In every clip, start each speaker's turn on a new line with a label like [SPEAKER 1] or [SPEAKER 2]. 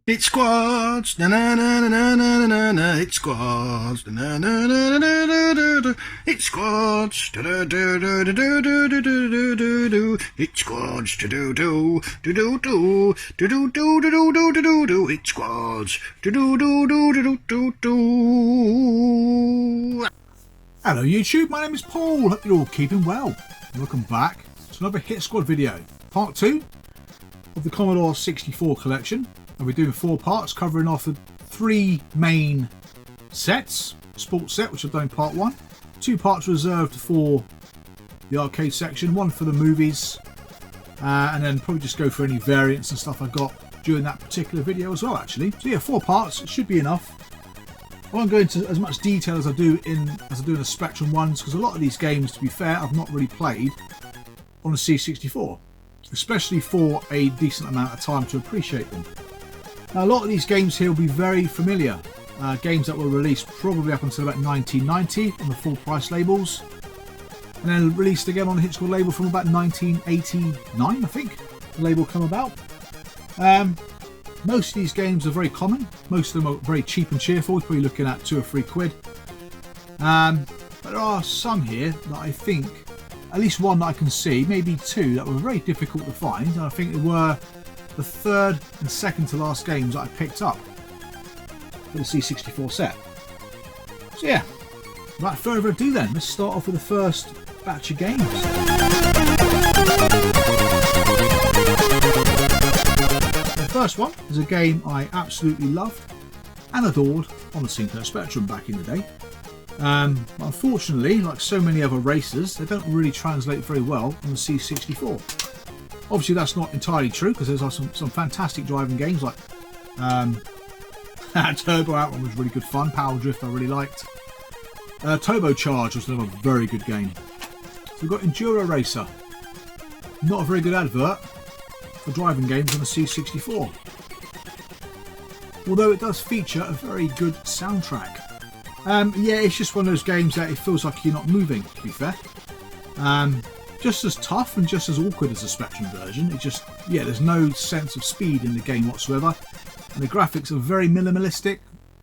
[SPEAKER 1] It squads, na na na na na na na. It squads, na na na na na na na. It squads, da da da da da da da da da da da. It squads, da do do do do do do do do do do do do. It squads, da do do do do do do.
[SPEAKER 2] Hello YouTube, my name is Paul. Hope you're all keeping well. Welcome back to another Hit Squad video, part 2 of the Commodore 64 collection. And we're doing 4 parts covering off the 3 main sets. Sports set, which I've done in part 1. 2 parts reserved for the arcade section, 1 for the movies, and then probably just go for any variants and stuff I got during that particular video as well actually. So yeah, 4 parts, it should be enough. I won't go into as much detail as I do in the Spectrum ones, because a lot of these games, to be fair, I've not really played on the C64, especially for a decent amount of time to appreciate them. Now, a lot of these games here will be very familiar. Games that were released probably up until about 1990 on the full price labels, and then released again on the Hit Squad label from about 1989, I think the label come about. Most of these games are very common. Most of them are very cheap and cheerful. You're probably looking at 2 or 3 quid. But there are some here that I think, at least one that I can see, maybe 2 that were very difficult to find. And I think they were the 3rd and 2nd to last games that I picked up for the C64 set. So yeah, without further ado then, let's start off with the first batch of games. The first one is a game I absolutely loved and adored on the Sinclair Spectrum back in the day. Unfortunately, like so many other racers, they don't really translate very well on the C64. Obviously that's not entirely true, because there's some fantastic driving games like Turbo Outrun was really good fun, Power Drift I really liked, Turbo Charge was another very good game. So we've got Enduro Racer, not a very good advert for driving games on the C64, although it does feature a very good soundtrack. Yeah, it's just one of those games that it feels like you're not moving, to be fair. Just as tough and just as awkward as the Spectrum version. It just, yeah, there's no sense of speed in the game whatsoever, and the graphics are very minimalistic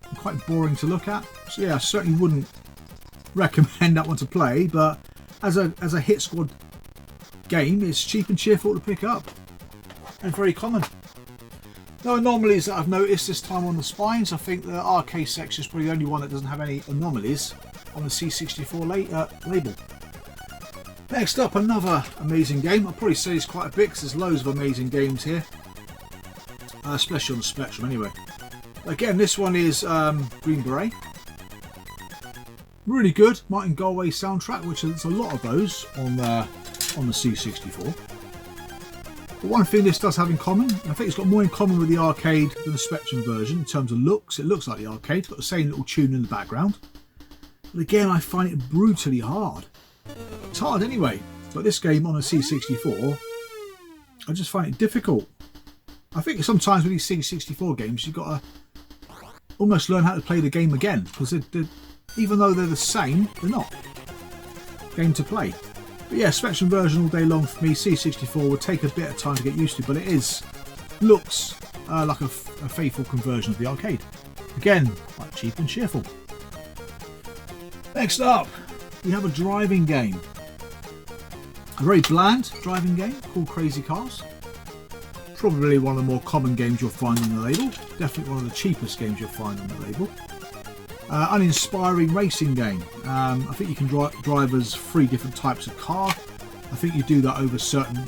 [SPEAKER 2] and quite boring to look at. So yeah, I certainly wouldn't recommend that one to play, but as a Hit Squad game, it's cheap and cheerful to pick up and very common. No anomalies that I've noticed this time on the spines. I think the arcade section is probably the only one that doesn't have any anomalies on the C64 label. Next up, another amazing game. I'll probably say this quite a bit because there's loads of amazing games here, especially on the Spectrum anyway. Again, this one is Green Beret. Really good Martin Galway soundtrack, which is a lot of those on the C64. But one thing this does have in common, I think it's got more in common with the arcade than the Spectrum version in terms of looks. It looks like the arcade, it's got the same little tune in the background. But again, I find it brutally hard. It's hard anyway, but this game on a C64, I just find it difficult. I think sometimes with these C64 games, you've got to almost learn how to play the game again, because even though they're the same, they're not. Game to play. But yeah, Spectrum version all day long for me. C64 would take a bit of time to get used to, but it looks like a faithful conversion of the arcade. Again, quite cheap and cheerful. Next up, we have a driving game. A very bland driving game called Crazy Cars. Probably one of the more common games you'll find on the label. Definitely one of the cheapest games you'll find on the label. Uninspiring racing game. I think you can drive as 3 different types of car. I think you do that over certain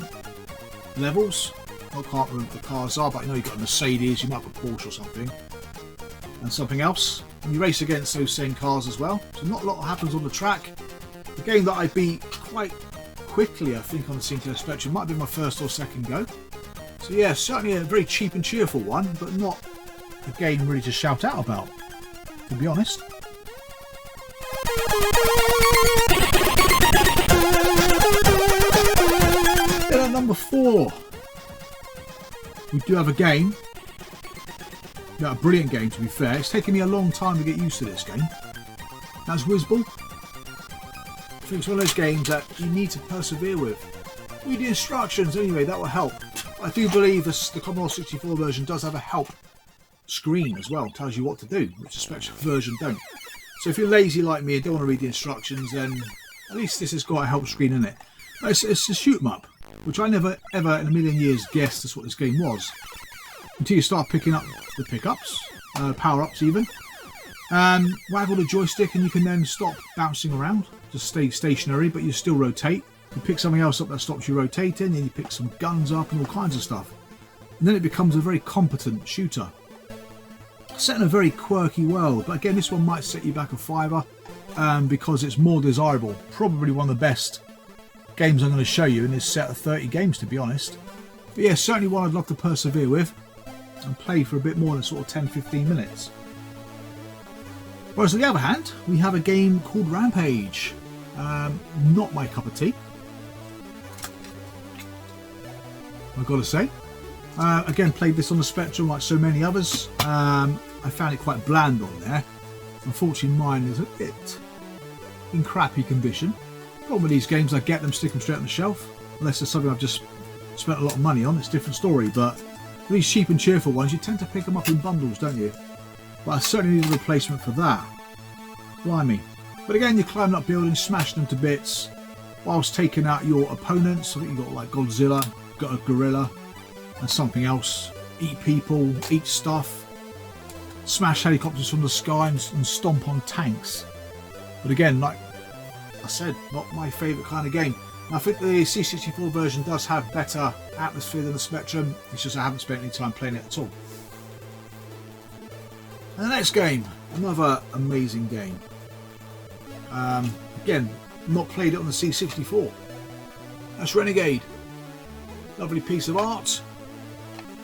[SPEAKER 2] levels. I can't remember what the cars are, but I know you've got a Mercedes, you might have a Porsche or something, and something else. And you race against those same cars as well. So not a lot happens on the track. The game that I beat quite quickly, I think, on the Sinclair Spectrum, might be my first or second go. So yeah, certainly a very cheap and cheerful one, but not a game really to shout out about, to be honest. Then at number 4, we do have a game. A brilliant game, to be fair. It's taken me a long time to get used to this game. That's Whizball. I think it's one of those games that you need to persevere with. Read the instructions anyway, that will help. I do believe the Commodore 64 version does have a help screen as well. It tells you what to do, which the Spectrum version don't. So if you're lazy like me and don't want to read the instructions, then at least this has got a help screen in it. It's a shoot 'em up, which I never ever in a million years guessed that's what this game was. Until you start picking up the pickups, power-ups even. Waggle the joystick and you can then stop bouncing around. Just stay stationary, but you still rotate. You pick something else up that stops you rotating, and you pick some guns up and all kinds of stuff. And then it becomes a very competent shooter. Set in a very quirky world, but again, this one might set you back a fiver because it's more desirable. Probably one of the best games I'm going to show you in this set of 30 games, to be honest. But yeah, certainly one I'd love to persevere with and play for a bit more than sort of 10-15 minutes. Whereas on the other hand, we have a game called Rampage. Not my cup of tea, I've got to say. Again, played this on the Spectrum like so many others. I found it quite bland on there. Unfortunately, mine is a bit in crappy condition. Problem with these games, I get them, stick them straight on the shelf. Unless there's something I've just spent a lot of money on, it's a different story. But these cheap and cheerful ones, you tend to pick them up in bundles, don't you? But I certainly need a replacement for that. Blimey. But again, you're climbing up buildings, smashing them to bits, whilst taking out your opponents. I think you've got like Godzilla, got a gorilla, and something else. Eat people, eat stuff, smash helicopters from the sky and stomp on tanks. But again, like I said, not my favourite kind of game. I think the C64 version does have better atmosphere than the Spectrum. It's just I haven't spent any time playing it at all. And the next game, another amazing game. Again, not played it on the C64. That's Renegade. Lovely piece of art.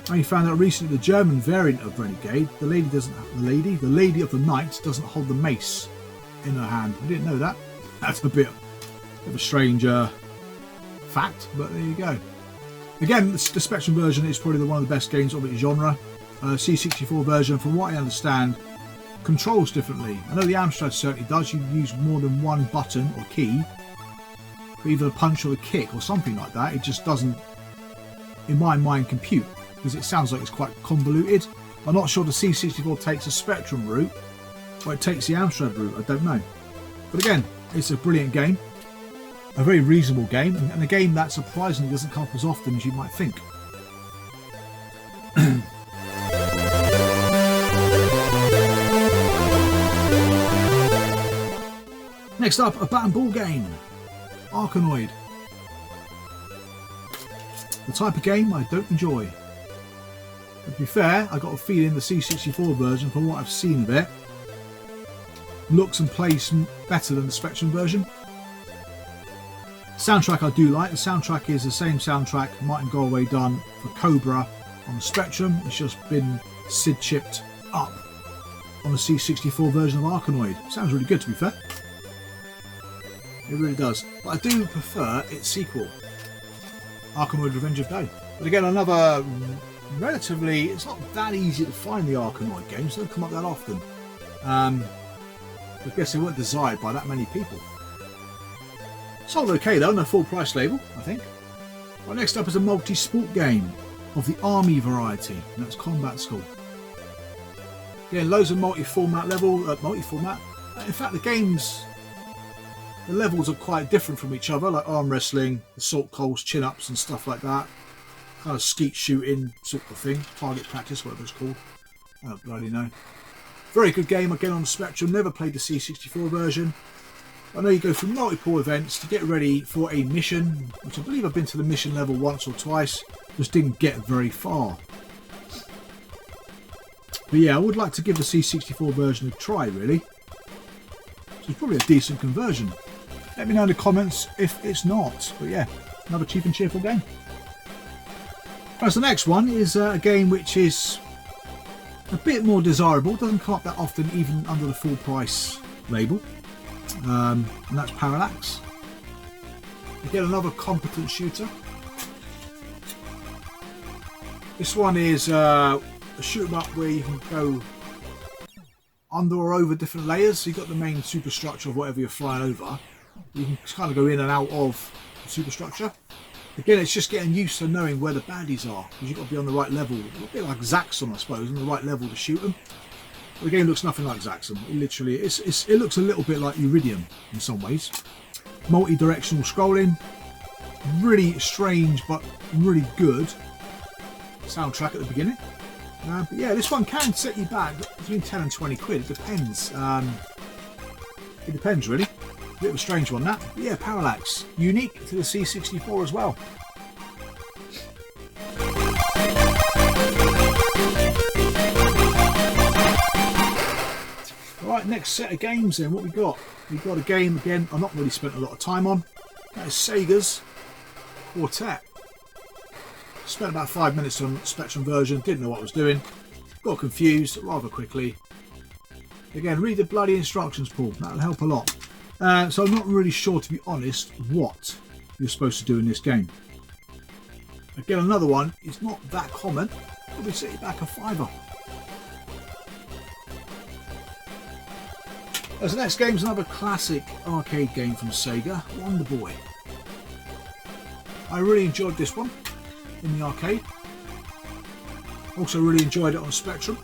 [SPEAKER 2] I only found out recently the German variant of Renegade, the lady of the night doesn't hold the mace in her hand. I didn't know that. That's a bit of a strange fact, but there you go. Again, the Spectrum version is probably one of the best games of its genre. C64 version, from what I understand, controls differently. I know the Amstrad certainly does. You use more than one button or key for either a punch or a kick or something like that. It just doesn't, in my mind, compute, because it sounds like it's quite convoluted. I'm not sure the C64 takes a Spectrum route or it takes the Amstrad route. I don't know. But again, it's a brilliant game, a very reasonable game, and a game that surprisingly doesn't come up as often as you might think. Next up, a bat and ball game, Arkanoid. The type of game I don't enjoy. But to be fair, I got a feeling the C64 version, from what I've seen of it, looks and plays better than the Spectrum version. Soundtrack I do like. The soundtrack is the same soundtrack Martin Galway done for Cobra on the Spectrum. It's just been SID chipped up on the C64 version of Arkanoid. Sounds really good, to be fair. It really does. But I do prefer its sequel, Arkanoid Revenge of Day. But again, another relatively, it's not that easy to find the Arkanoid games. They don't come up that often. I guess they weren't desired by that many people. Sold okay though, on a full price label, I think. Right, next up is a multi-sport game of the army variety, and that's Combat School. Again, loads of multi-format. In fact, the levels are quite different from each other, like arm wrestling, assault calls, chin-ups and stuff like that. Kind of skeet shooting sort of thing, target practice, whatever it's called. I don't bloody know. Very good game, again on the Spectrum. Never played the C64 version. I know you go through multiple events to get ready for a mission, which I believe I've been to the mission level once or twice, just didn't get very far. But yeah, I would like to give the C64 version a try, really. So it's probably a decent conversion. Let me know in the comments if it's not. But yeah, another cheap and cheerful game. Whereas the next one is a game which is a bit more desirable. It doesn't come up that often, even under the full price label. And that's Parallax. Again, another competent shooter. This one is a shoot 'em up where you can go under or over different layers. So you've got the main superstructure of whatever you're flying over. You can kind of go in and out of the superstructure. Again, it's just getting used to knowing where the baddies are, because you've got to be on the right level. A bit like Zaxxon, I suppose, on the right level to shoot them. But the game looks nothing like Zaxxon. It literally, it looks a little bit like Iridium in some ways. Multi-directional scrolling, really strange but really good soundtrack at the beginning. But yeah, this one can set you back between 10 and 20 quid. It depends. It depends really. A bit of a strange one that. But yeah, parallax. Unique to the C64 as well. Right, next set of games then. What we got? We've got a game again I've not really spent a lot of time on. That is Sega's Quartet. Spent about 5 minutes on Spectrum version, didn't know what I was doing. Got confused rather quickly. Again, read the bloody instructions, Paul. That'll help a lot. So I'm not really sure, to be honest, what you're supposed to do in this game. Again, another one. It's not that common. Probably set you back a £5. As the next game is another classic arcade game from Sega, Wonder Boy. I really enjoyed this one in the arcade. Also really enjoyed it on Spectrum.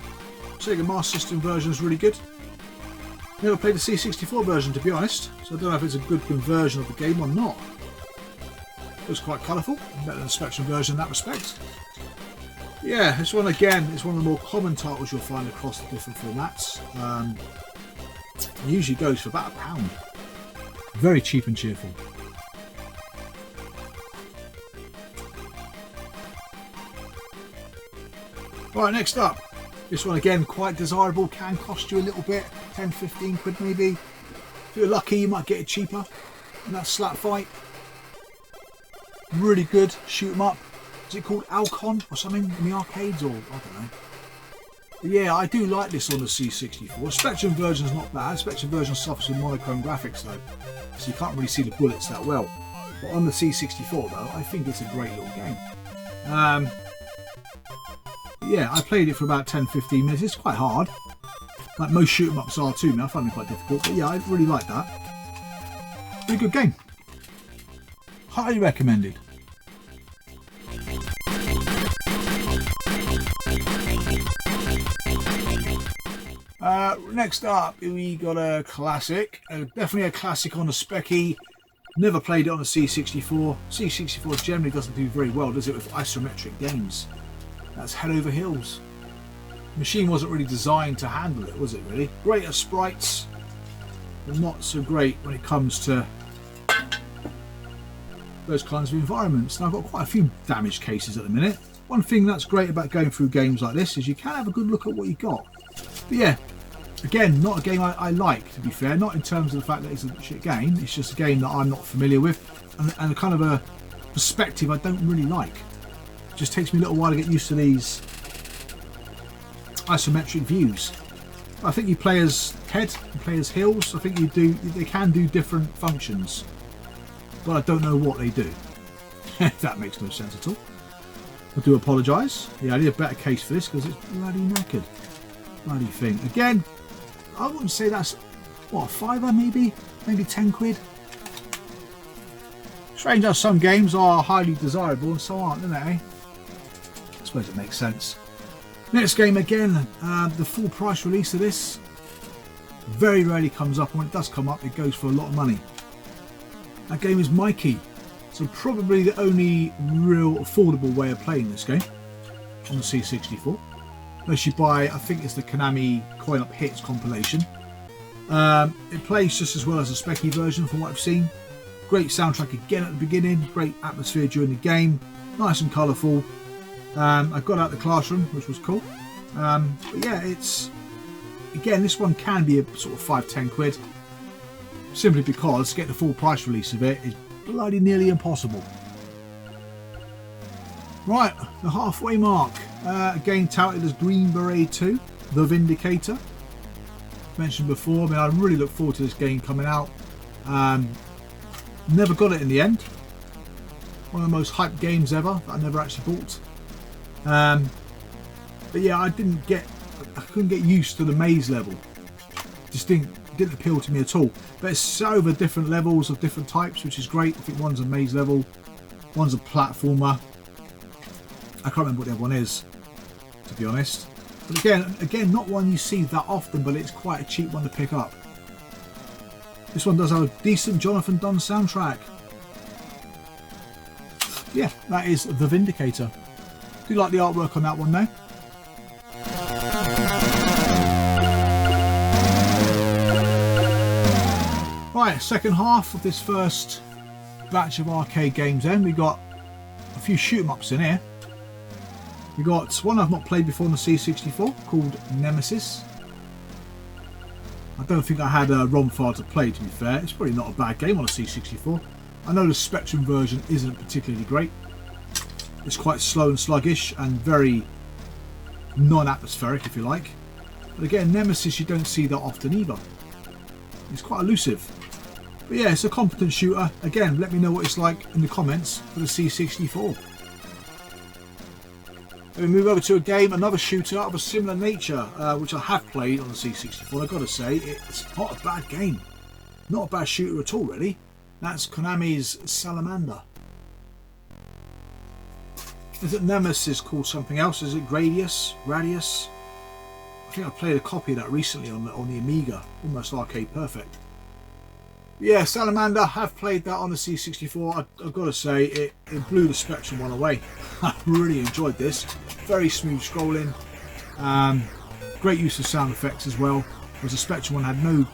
[SPEAKER 2] Sega Master System version is really good. Never played the C64 version, to be honest, so I don't know if it's a good conversion of the game or not. It was quite colourful, better than the Spectrum version in that respect. Yeah, this one again is one of the more common titles you'll find across the different formats. It usually goes for about £1. Very cheap and cheerful. Right, next up. This one again, quite desirable, can cost you a little bit, 10-15 quid maybe. If you're lucky, you might get it cheaper. And that's Slap Fight. Really good, shoot 'em up. Is it called Alcon or something in the arcades, or I don't know. But yeah, I do like this on the C64. Spectrum version's not bad. Spectrum version suffers with monochrome graphics though, so you can't really see the bullets that well. But on the C64 though, I think it's a great little game. Yeah, I played it for about 10-15 minutes. It's quite hard. Like most shoot 'em ups are too now. I find it quite difficult. But yeah, I really like that. Really good game. Highly recommended. Next up, we got a classic. Definitely a classic on a Speccy. Never played it on a C64. C64 generally doesn't do very well, does it, with isometric games? That's Head Over Heels. The machine wasn't really designed to handle it, was it really? Great at sprites, but not so great when it comes to those kinds of environments. Now I've got quite a few damaged cases at the minute. One thing that's great about going through games like this is you can have a good look at what you got. But yeah, again, not a game I like, to be fair. Not in terms of the fact that it's a shit game. It's just a game that I'm not familiar with, and a kind of a perspective I don't really like. It just takes me a little while to get used to these isometric views. I think you play as head, you play as heels. I think they can do different functions, but I don't know what they do. That makes no sense at all. I do apologise. Yeah, I need a better case for this because it's bloody knackered. Bloody thing. Again, I wouldn't say that's, what, a £5 maybe 10 quid. Strange how some games are highly desirable and so aren't, isn't it, eh? I suppose it makes sense. Next game again, the full price release of this very rarely comes up, and when it does come up it goes for a lot of money. That game is Mikey, so probably the only real affordable way of playing this game on the C64. Unless you buy, I think it's the Konami Coin Up Hits compilation. It plays just as well as the Speccy version from what I've seen. Great soundtrack again at the beginning, great atmosphere during the game, nice and colourful. I got out the classroom, which was cool. But yeah, it's, again, this one can be a sort of 5-10 quid, simply because getting the full price release of it is bloody nearly impossible. Right, the halfway mark. A game touted as Green Beret 2, The Vindicator. Mentioned before, I mean, I really look forward to this game coming out. Never got it in the end. One of the most hyped games ever that I never actually bought. But yeah, I couldn't get used to the maze level. Just didn't appeal to me at all. But it's over different levels of different types, which is great. I think one's a maze level, One's a platformer. I can't remember what the other one is, to be honest. But again, not one you see that often, but it's quite a cheap one to pick up. This one does have a decent Jonathan Dunn soundtrack. Yeah, that is The Vindicator. Do you like the artwork on that one now? Right, second half of this first batch of arcade games then. We got a few shoot-em-ups in here. We got one I've not played before on the C64 called Nemesis. I don't think I had a ROM file to play, to be fair. It's probably not a bad game on a C64. I know the Spectrum version isn't particularly great. It's quite slow and sluggish and very non-atmospheric, if you like. But again, Nemesis you don't see that often either. It's quite elusive. But yeah, it's a competent shooter. Again, let me know what it's like in the comments for the C64. Then we move over to a game, another shooter of a similar nature, which I have played on the C64. I've got to say, it's not a bad game. Not a bad shooter at all, really. That's Konami's Salamander. Is it Nemesis called something else? Is it Gradius? Radius? I think I played a copy of that recently on the Amiga. Almost arcade perfect. Yeah, Salamander, have played that on the C64. I've got to say, it blew the Spectrum one away. I really enjoyed this. Very smooth scrolling. Great use of sound effects as well. Whereas the Spectrum one had no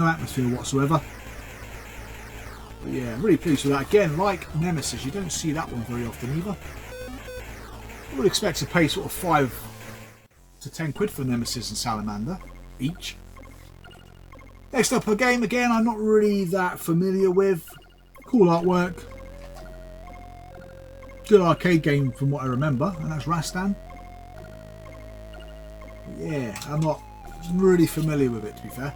[SPEAKER 2] atmosphere whatsoever. But yeah, I'm really pleased with that. Again, like Nemesis, you don't see that one very often either. I would expect to pay sort of 5 to 10 quid for Nemesis and Salamander each. Next up, a game again I'm not really that familiar with. Cool artwork. Good arcade game from what I remember, and that's Rastan. Yeah, I'm not really familiar with it, to be fair.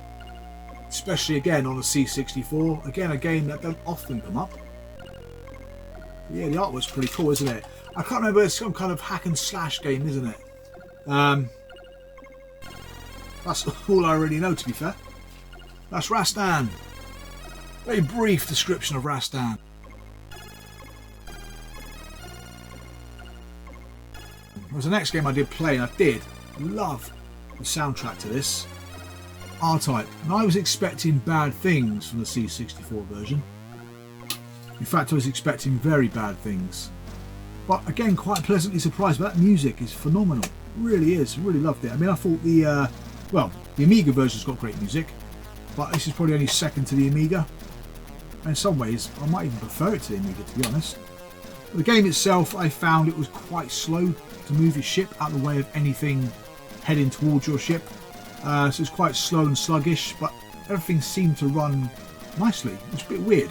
[SPEAKER 2] Especially again on the C64. Again, a game that don't often come up. But yeah, the artwork's pretty cool, isn't it? I can't remember, it's some kind of hack and slash game, isn't it? That's all I really know, to be fair. That's Rastan. Very brief description of Rastan. It was the next game I did play, and I did love the soundtrack to this. R-Type. And I was expecting bad things from the C64 version. In fact, I was expecting very bad things. But again, quite pleasantly surprised. But that music is phenomenal. It really is. Really loved it. I mean, I thought the Amiga version's got great music. But this is probably only second to the Amiga. And in some ways, I might even prefer it to the Amiga, to be honest. But the game itself, I found it was quite slow to move your ship out of the way of anything heading towards your ship. So it's quite slow and sluggish, but everything seemed to run nicely. It's a bit weird.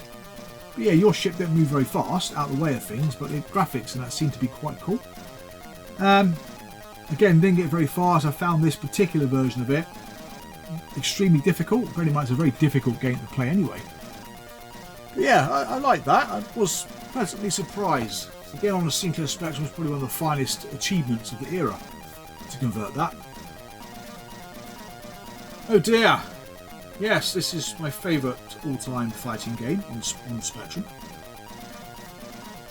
[SPEAKER 2] But yeah, your ship didn't move very fast out of the way of things, but the graphics and that seemed to be quite cool. Again, didn't get very far, so I found this particular version of it extremely difficult. Pretty much a very difficult game to play anyway. But yeah, I like that. I was pleasantly surprised. Again, on the Sinclair Spectrum was probably one of the finest achievements of the era to convert that. Oh dear. Yes, this is my favourite all-time fighting game on the Spectrum.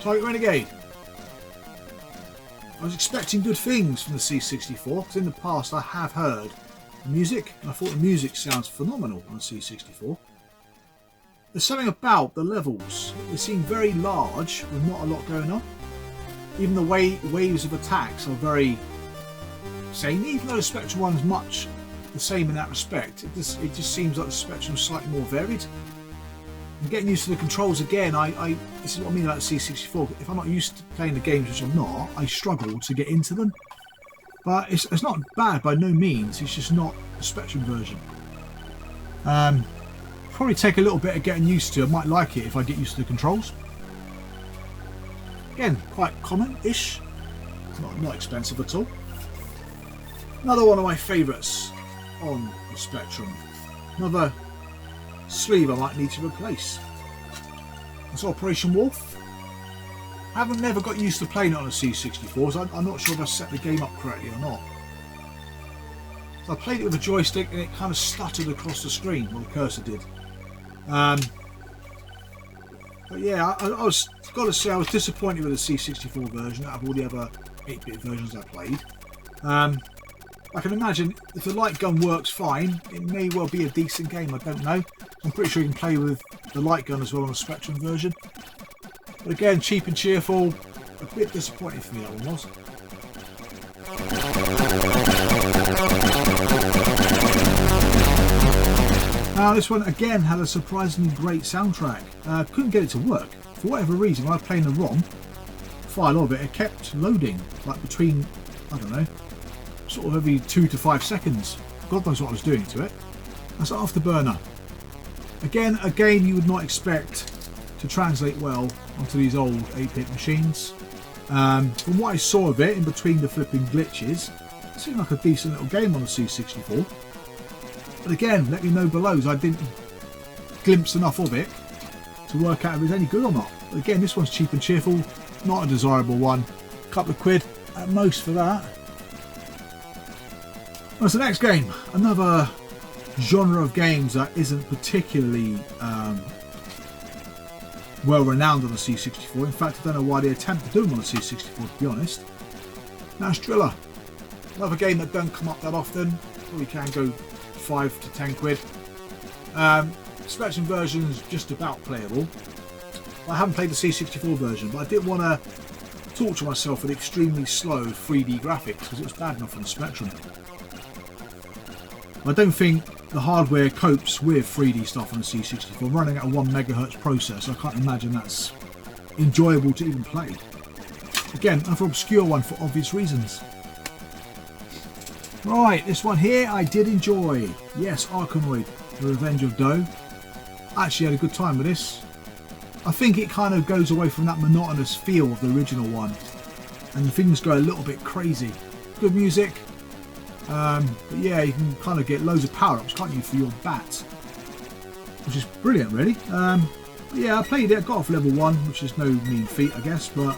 [SPEAKER 2] Target Renegade. I was expecting good things from the C64 because in the past I have heard the music, and I thought the music sounds phenomenal on the C64. There's something about the levels. They seem very large with not a lot going on. Even the waves of attacks are very samey, even though the Spectrum one's much the same in that respect. It just seems like the Spectrum's slightly more varied. And getting used to the controls again, this is what I mean about the C64. If I'm not used to playing the games, which I'm not, I struggle to get into them. But it's not bad by no means, it's just not the Spectrum version. Probably take a little bit of getting used to. I might like it if I get used to the controls. Again, quite common-ish. Not expensive at all. Another one of my favourites on the Spectrum. Another sleeve I might need to replace. That's Operation Wolf. I never got used to playing it on a C64, so I'm not sure if I set the game up correctly or not. So I played it with a joystick and it kind of stuttered across the screen, well the cursor did. But yeah, I was got to say I was disappointed with the C64 version out of all the other 8-bit versions I played. I can imagine if the light gun works fine, it may well be a decent game. I don't know. I'm pretty sure you can play with the light gun as well on the Spectrum version. But again, cheap and cheerful. A bit disappointing for me, that one was. Now this one again had a surprisingly great soundtrack. Couldn't get it to work. For whatever reason, when I was playing the ROM file of it, it kept loading, like between, I don't know, sort of every 2 to 5 seconds. God knows what I was doing to it. That's Afterburner. Again, a game you would not expect to translate well onto these old 8-bit machines. From what I saw of it, in between the flipping glitches, it seemed like a decent little game on the C64. But again, let me know below, as I didn't glimpse enough of it to work out if it's any good or not. But again, this one's cheap and cheerful, not a desirable one. A couple of quid at most for that. What's the next game? Another genre of games that isn't particularly well renowned on the C64. In fact, I don't know why they attempt to do them on the C64, to be honest. Nash Driller. Another game that don't come up that often. Probably can go 5 to 10 quid. Spectrum version is just about playable. I haven't played the C64 version, but I didn't want to torture myself with extremely slow 3D graphics because it was bad enough on the Spectrum. I don't think the hardware copes with 3D stuff on the C64. Running at a 1 MHz processor, I can't imagine that's enjoyable to even play. Again, another obscure one for obvious reasons. Right, this one here I did enjoy. Yes, Arkanoid, The Revenge of Doe. Actually had a good time with this. I think it kind of goes away from that monotonous feel of the original one, and things go a little bit crazy. Good music. But yeah, you can kind of get loads of power-ups, can't you, for your bat, which is brilliant, really. But yeah, I played it, I got off level 1, which is no mean feat, I guess, but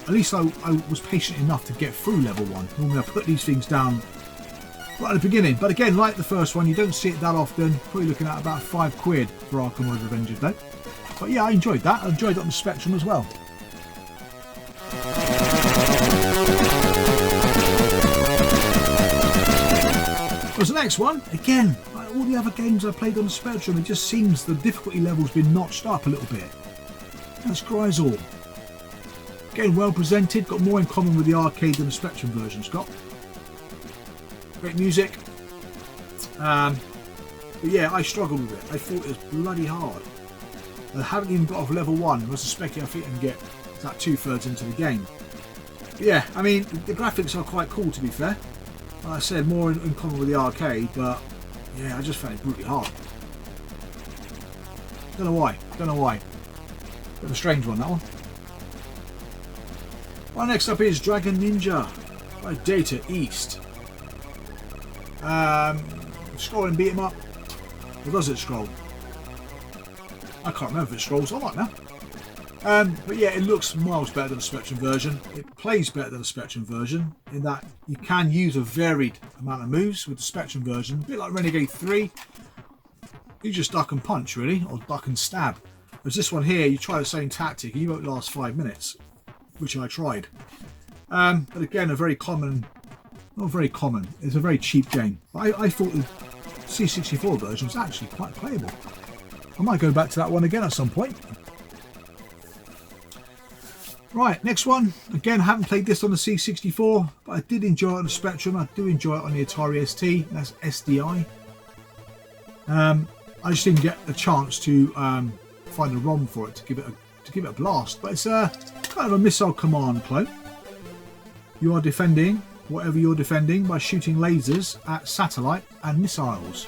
[SPEAKER 2] at least I was patient enough to get through level 1. Normally I put these things down right at the beginning, but again, like the first one, you don't see it that often. Probably looking at about 5 quid for Arkanoid Revenge of Doe. But yeah, I enjoyed that. I enjoyed it on the Spectrum as well. What's the next one? Again, like all the other games I played on the Spectrum, it just seems the difficulty level's been notched up a little bit. That's Gryzor. Again, well presented, got more in common with the arcade than the Spectrum version's got. Great music. But yeah, I struggled with it. I thought it was bloody hard. I haven't even got off level 1. I was suspecting I think I can get that 2/3 into the game. But yeah, I mean, the graphics are quite cool, to be fair. Like I said, more in common with the arcade, but yeah, I just found it brutally hard. Don't know why. Don't know why. Bit of a strange one, that one. Well, next up is Dragon Ninja by Data East. Scroll and beat 'em up. Or does it scroll? I can't remember if it scrolls. I like now. But yeah, it looks miles better than the Spectrum version. It plays better than the Spectrum version in that you can use a varied amount of moves with the Spectrum version. A bit like Renegade 3. You just duck and punch, really, or duck and stab. Whereas this one here, you try the same tactic and you won't last 5 minutes, which I tried. But again, a very common, not very common, it's a very cheap game. I thought the C64 version was actually quite playable. I might go back to that one again at some point. Right, next one. Again, I haven't played this on the C64, but I did enjoy it on the Spectrum. I do enjoy it on the Atari ST. That's SDI. I just didn't get a chance to find a ROM for it to give it a blast. But it's kind of a missile command clone. You are defending whatever you're defending by shooting lasers at satellite and missiles.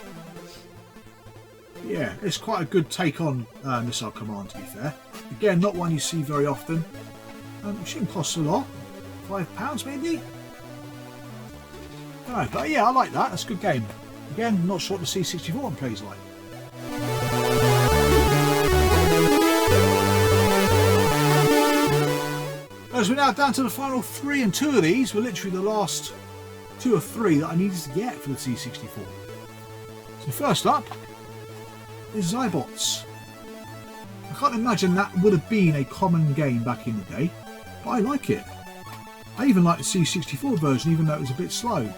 [SPEAKER 2] Yeah, it's quite a good take on Missile Command, to be fair. Again, not one you see very often. It shouldn't cost a lot. £5 maybe? Alright, but yeah, I like that. That's a good game. Again, not sure what the C64 one plays like. As we're now down to the final 3, and 2 of these were literally the last 2 or 3 that I needed to get for the C64. So first up is Zybots. I can't imagine that would have been a common game back in the day, but I like it. I even like the C64 version, even though it was a bit slow.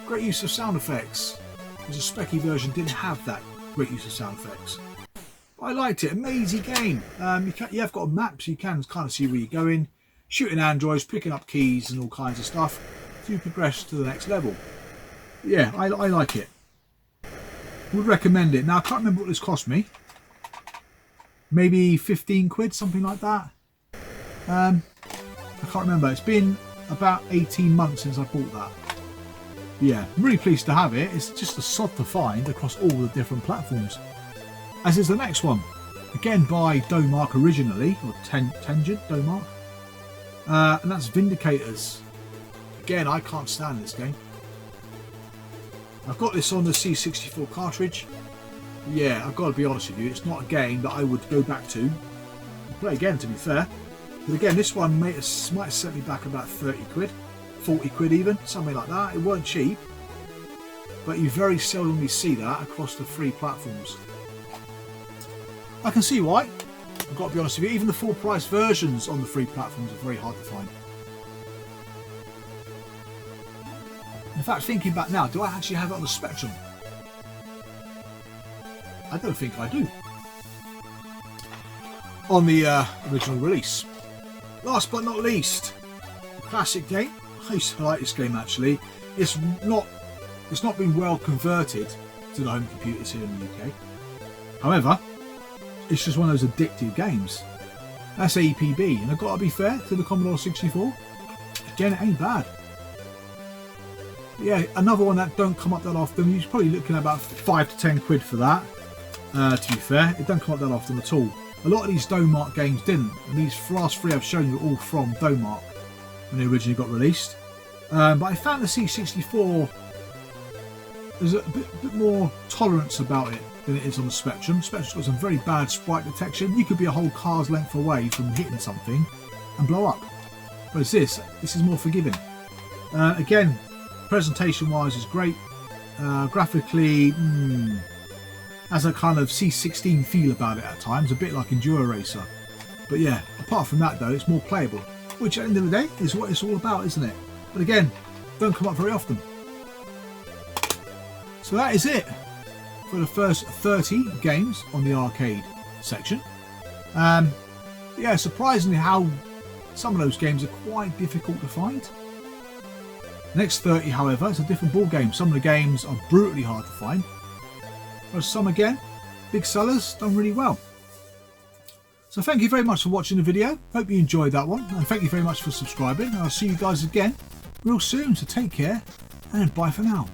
[SPEAKER 2] Great use of sound effects. Because the Speccy version didn't have that great use of sound effects. But I liked it. Amazing game. You have got a map, so you can kind of see where you're going. Shooting androids, picking up keys and all kinds of stuff to progress to the next level. But yeah, I like it. Would recommend it. Now, I can't remember what this cost me. Maybe 15 quid, something like that. I can't remember. It's been about 18 months since I bought that. Yeah, I'm really pleased to have it. It's just a sod to find across all the different platforms. As is the next one. Again by Domark originally, or Tangent Domark. And that's Vindicators. Again, I can't stand this game. I've got this on the C64 cartridge. Yeah, I've got to be honest with you, it's not a game that I would go back to. I'll play again, to be fair. But again, this one might have set me back about 30 quid, 40 quid even, something like that. It weren't cheap, but you very seldomly see that across the free platforms. I can see why. I've got to be honest with you, even the full price versions on the free platforms are very hard to find. In fact, thinking back now, do I actually have it on the Spectrum? I don't think I do. On the original release. Last but not least, a classic game. I used to like this game actually. It's not been well converted to the home computers here in the UK. However, it's just one of those addictive games. That's APB, and I've got to be fair to the Commodore 64. Again, it ain't bad. Yeah, another one that don't come up that often. You're probably looking at about 5 to 10 quid for that. To be fair, it don't come up that often at all. A lot of these Domark games didn't, and these last three I've shown you are all from Domark when they originally got released. But I found the C64, there's a bit more tolerance about it than it is on the Spectrum. Spectrum's got some very bad sprite detection. You could be a whole car's length away from hitting something and blow up. Whereas this is more forgiving. Again, presentation wise is great. Graphically, has a kind of C16 feel about it at times, a bit like Enduro Racer. But yeah, apart from that though, it's more playable, which at the end of the day is what it's all about, isn't it? But again, don't come up very often. So that is it for the first 30 games on the arcade section. Yeah, surprisingly how some of those games are quite difficult to find. The next 30, however, is a different ball game. Some of the games are brutally hard to find. Whereas some, again, big sellers, done really well. So thank you very much for watching the video. Hope you enjoyed that one. And thank you very much for subscribing. And I'll see you guys again real soon. So take care and bye for now.